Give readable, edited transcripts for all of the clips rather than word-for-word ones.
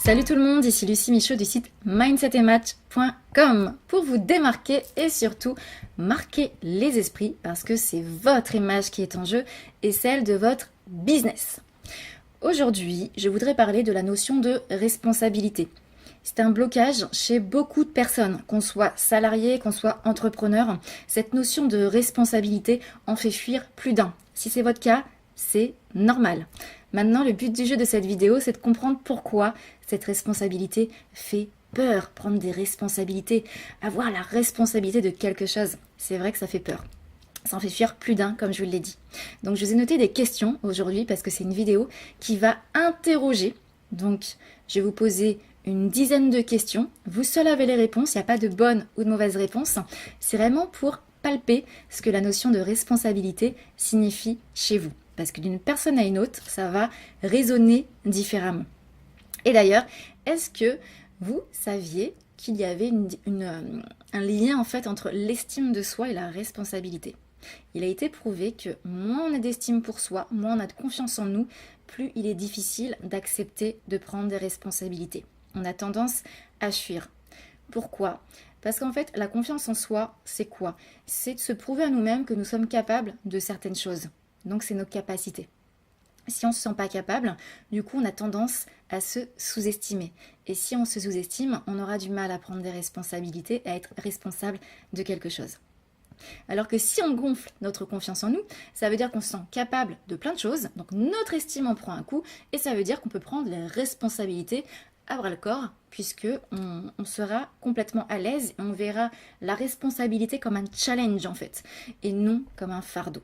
Salut tout le monde, ici Lucie Michaud du site mindsetmatch.com pour vous démarquer et surtout marquer les esprits parce que c'est votre image qui est en jeu et celle de votre business. Aujourd'hui, je voudrais parler de la notion de responsabilité. C'est un blocage chez beaucoup de personnes, qu'on soit salarié, qu'on soit entrepreneur. Cette notion de responsabilité en fait fuir plus d'un. Si c'est votre cas, c'est normal. Maintenant, le but du jeu de cette vidéo, c'est de comprendre pourquoi cette responsabilité fait peur. Prendre des responsabilités, avoir la responsabilité de quelque chose, c'est vrai que ça fait peur. Ça en fait fuir plus d'un, comme je vous l'ai dit. Donc, je vous ai noté des questions aujourd'hui parce que c'est une vidéo qui va interroger. Donc, je vais vous poser une dizaine de questions. Vous seul avez les réponses, il n'y a pas de bonne ou de mauvaise réponse. C'est vraiment pour palper ce que la notion de responsabilité signifie chez vous. Parce que d'une personne à une autre, ça va résonner différemment. Et d'ailleurs, est-ce que vous saviez qu'il y avait un lien en fait entre l'estime de soi et la responsabilité? Il a été prouvé que moins on a d'estime pour soi, moins on a de confiance en nous, plus il est difficile d'accepter de prendre des responsabilités. On a tendance à fuir. Pourquoi ? Parce qu'en fait, la confiance en soi, c'est quoi ? C'est de se prouver à nous-mêmes que nous sommes capables de certaines choses. Donc, c'est nos capacités. Si on ne se sent pas capable, du coup, on a tendance à se sous-estimer. Et si on se sous-estime, on aura du mal à prendre des responsabilités, à être responsable de quelque chose. Alors que si on gonfle notre confiance en nous, ça veut dire qu'on se sent capable de plein de choses. Donc, notre estime en prend un coup et ça veut dire qu'on peut prendre les responsabilités à bras le corps, puisque on sera complètement à l'aise et on verra la responsabilité comme un challenge en fait, et non comme un fardeau.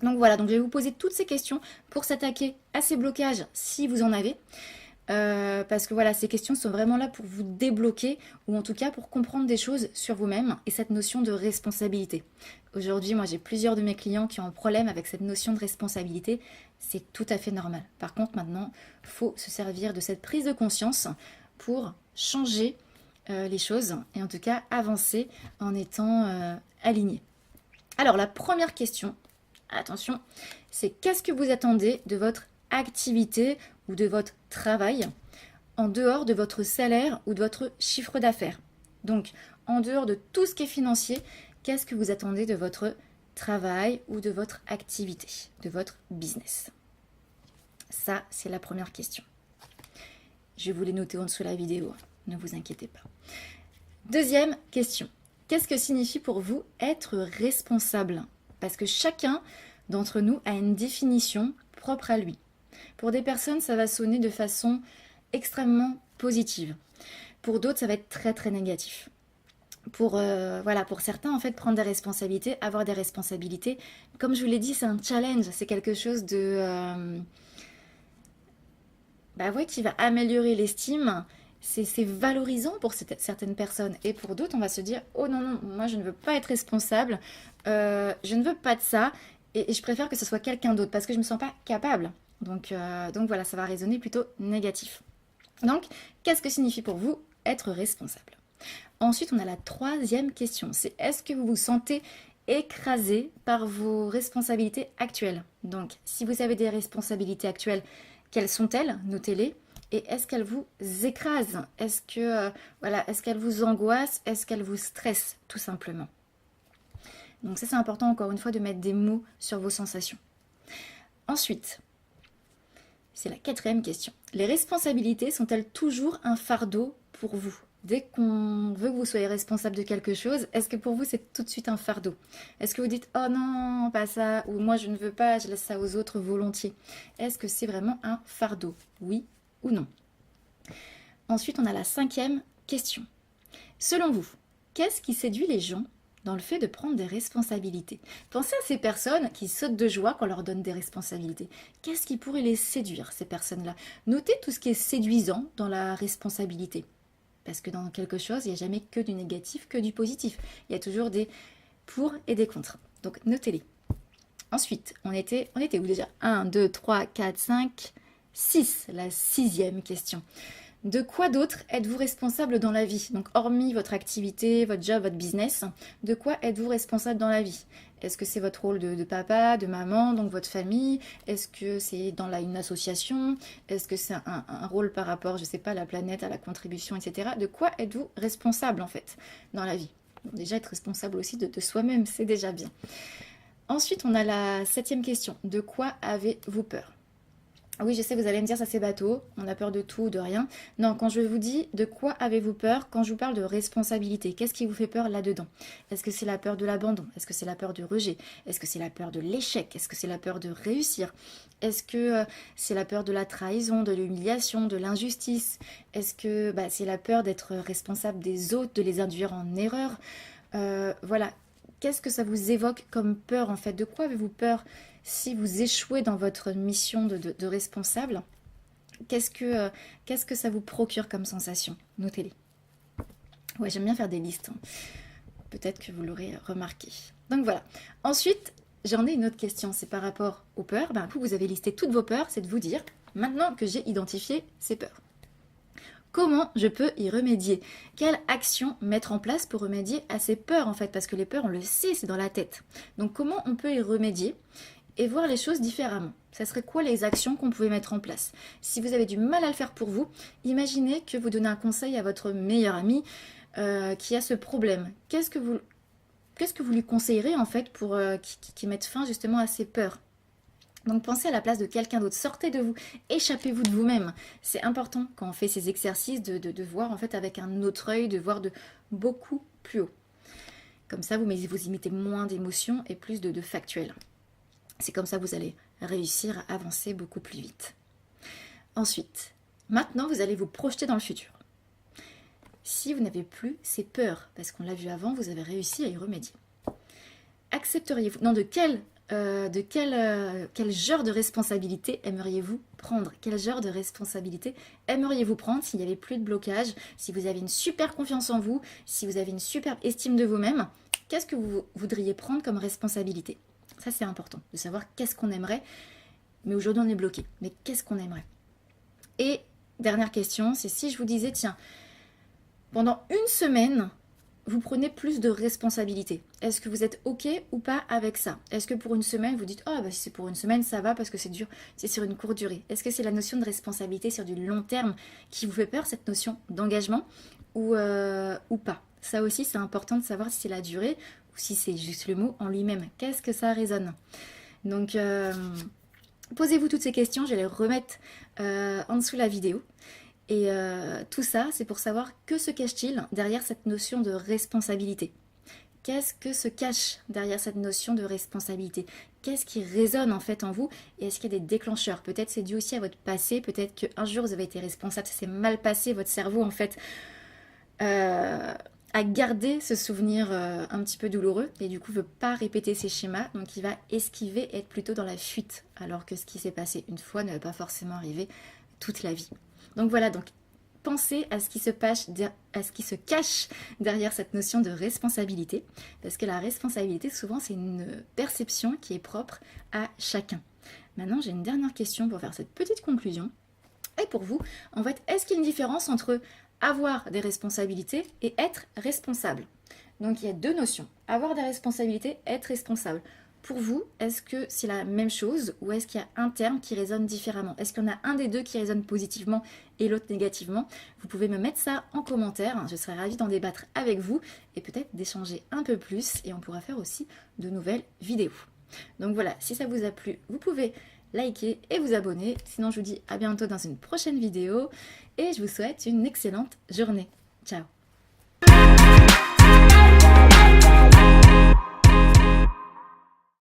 Donc voilà, donc je vais vous poser toutes ces questions pour s'attaquer à ces blocages si vous en avez. Parce que voilà, ces questions sont vraiment là pour vous débloquer ou en tout cas pour comprendre des choses sur vous-même et cette notion de responsabilité. Aujourd'hui, moi j'ai plusieurs de mes clients qui ont un problème avec cette notion de responsabilité. C'est tout à fait normal. Par contre, maintenant, il faut se servir de cette prise de conscience pour changer les choses et en tout cas avancer en étant aligné. Alors la première question, attention, c'est qu'est-ce que vous attendez de votre activité ou de votre travail en dehors de votre salaire ou de votre chiffre d'affaires. Donc, en dehors de tout ce qui est financier, qu'est-ce que vous attendez de votre travail ou de votre activité, de votre business? Ça, c'est la première question. Je vais vous les noter en dessous de la vidéo, ne vous inquiétez pas. Deuxième question. Qu'est-ce que signifie pour vous être responsable? Parce que chacun d'entre nous a une définition propre à lui. Pour des personnes, ça va sonner de façon extrêmement positive. Pour d'autres, ça va être très très négatif. Pour certains, en fait, prendre des responsabilités, avoir des responsabilités, comme je vous l'ai dit, c'est un challenge, c'est quelque chose de qui va améliorer l'estime. C'est valorisant pour certaines personnes. Et pour d'autres, on va se dire, oh non, non, moi je ne veux pas être responsable, je ne veux pas de ça, et je préfère que ce soit quelqu'un d'autre parce que je ne me sens pas capable. Donc voilà, ça va résonner plutôt négatif. Donc, qu'est-ce que signifie pour vous être responsable? Ensuite, on a la troisième question, c'est est-ce que vous vous sentez écrasé par vos responsabilités actuelles? Donc, si vous avez des responsabilités actuelles, quelles sont-elles? Notez-les. Et est-ce qu'elles vous écrasent? Est-ce qu'elles vous angoissent? Est-ce qu'elles vous stressent, tout simplement? Donc ça, c'est important, encore une fois, de mettre des mots sur vos sensations. Ensuite, c'est la quatrième question. Les responsabilités sont-elles toujours un fardeau pour vous? Dès qu'on veut que vous soyez responsable de quelque chose, est-ce que pour vous, c'est tout de suite un fardeau? Est-ce que vous dites « Oh non, pas ça » ou « Moi, je ne veux pas, je laisse ça aux autres volontiers ». Est-ce que c'est vraiment un fardeau? Oui ou non? Ensuite, on a la cinquième question. Selon vous, qu'est-ce qui séduit les gens dans le fait de prendre des responsabilités? Pensez à ces personnes qui sautent de joie quand on leur donne des responsabilités. Qu'est-ce qui pourrait les séduire, ces personnes-là? Notez tout ce qui est séduisant dans la responsabilité. Parce que dans quelque chose, il n'y a jamais que du négatif, que du positif. Il y a toujours des pour et des contre. Donc, notez-les. Ensuite, on était où déjà? 1, 2, 3, 4, 5, 6. La sixième question. De quoi d'autre êtes-vous responsable dans la vie? Donc hormis votre activité, votre job, votre business, de quoi êtes-vous responsable dans la vie? Est-ce que c'est votre rôle de papa, de maman, donc votre famille? Est-ce que c'est dans une association? Est-ce que c'est un rôle par rapport, je sais pas, à la planète, à la contribution, etc. De quoi êtes-vous responsable en fait dans la vie? Bon, déjà être responsable aussi de soi-même, c'est déjà bien. Ensuite, on a la 7e question. De quoi avez-vous peur? Oui, je sais, vous allez me dire, ça c'est bateau, on a peur de tout, de rien. Non, quand je vous dis de quoi avez-vous peur, quand je vous parle de responsabilité, qu'est-ce qui vous fait peur là-dedans? Est-ce que c'est la peur de l'abandon? Est-ce que c'est la peur du rejet? Est-ce que c'est la peur de l'échec? Est-ce que c'est la peur de réussir? Est-ce que c'est la peur de la trahison, de l'humiliation, de l'injustice? Est-ce que c'est la peur d'être responsable des autres, de les induire en erreur? Voilà. Qu'est-ce que ça vous évoque comme peur en fait? De quoi avez-vous peur si vous échouez dans votre mission de responsable? Qu'est-ce que ça vous procure comme sensation? Notez-les. Ouais, j'aime bien faire des listes. Peut-être que vous l'aurez remarqué. Donc voilà. Ensuite, j'en ai une autre question. C'est par rapport aux peurs. Vous avez listé toutes vos peurs. C'est de vous dire, maintenant que j'ai identifié ces peurs, comment je peux y remédier? Quelle action mettre en place pour remédier à ces peurs en fait? Parce que les peurs, on le sait, c'est dans la tête. Donc comment on peut y remédier et voir les choses différemment? Ça serait quoi les actions qu'on pouvait mettre en place? Si vous avez du mal à le faire pour vous, imaginez que vous donnez un conseil à votre meilleur ami qui a ce problème. Qu'est-ce que vous lui conseillerez en fait pour qu'il mette fin justement à ses peurs? Donc pensez à la place de quelqu'un d'autre, sortez de vous, échappez-vous de vous-même. C'est important quand on fait ces exercices de voir en fait avec un autre œil, de voir de beaucoup plus haut. Comme ça, vous y mettez moins d'émotions et plus de factuels. C'est comme ça que vous allez réussir à avancer beaucoup plus vite. Ensuite, maintenant vous allez vous projeter dans le futur. Si vous n'avez plus ces peurs, parce qu'on l'a vu avant, vous avez réussi à y remédier. Accepteriez-vous, non, de quel genre de responsabilité aimeriez-vous prendre? Quel genre de responsabilité aimeriez-vous prendre s'il n'y avait plus de blocage, si vous avez une super confiance en vous, si vous avez une super estime de vous-même? Qu'est-ce que vous voudriez prendre comme responsabilité? Ça, c'est important, de savoir qu'est-ce qu'on aimerait. Mais aujourd'hui, on est bloqué. Mais qu'est-ce qu'on aimerait? Et dernière question, c'est si je vous disais, tiens, pendant une semaine, vous prenez plus de responsabilités. Est-ce que vous êtes OK ou pas avec ça? Est-ce que pour une semaine, vous dites « Oh, si c'est pour une semaine, ça va parce que c'est dur, c'est sur une courte durée ». Est-ce que c'est la notion de responsabilité sur du long terme qui vous fait peur, cette notion d'engagement ou pas? Ça aussi, c'est important de savoir si c'est la durée ou si c'est juste le mot en lui-même. Qu'est-ce que ça résonne? Donc, posez-vous toutes ces questions. Je vais les remettre en dessous de la vidéo. Et tout ça, c'est pour savoir que se cache-t-il derrière cette notion de responsabilité? Qu'est-ce que se cache derrière cette notion de responsabilité? Qu'est-ce qui résonne en fait en vous? Et est-ce qu'il y a des déclencheurs? Peut-être c'est dû aussi à votre passé, peut-être qu'un jour vous avez été responsable, ça s'est mal passé, votre cerveau en fait a gardé ce souvenir un petit peu douloureux et du coup ne veut pas répéter ces schémas, donc il va esquiver et être plutôt dans la fuite, alors que ce qui s'est passé une fois ne va pas forcément arriver toute la vie. Donc voilà, donc pensez à ce qui se cache derrière cette notion de responsabilité, parce que la responsabilité, souvent, c'est une perception qui est propre à chacun. Maintenant, j'ai une dernière question pour faire cette petite conclusion. Et pour vous, en fait, est-ce qu'il y a une différence entre avoir des responsabilités et être responsable? Donc, il y a deux notions. Avoir des responsabilités, être responsable. Pour vous, est-ce que c'est la même chose ou est-ce qu'il y a un terme qui résonne différemment? Est-ce qu'il y en a un des deux qui résonne positivement et l'autre négativement? Vous pouvez me mettre ça en commentaire, je serais ravie d'en débattre avec vous et peut-être d'échanger un peu plus et on pourra faire aussi de nouvelles vidéos. Donc voilà, si ça vous a plu, vous pouvez liker et vous abonner. Sinon, je vous dis à bientôt dans une prochaine vidéo et je vous souhaite une excellente journée. Ciao!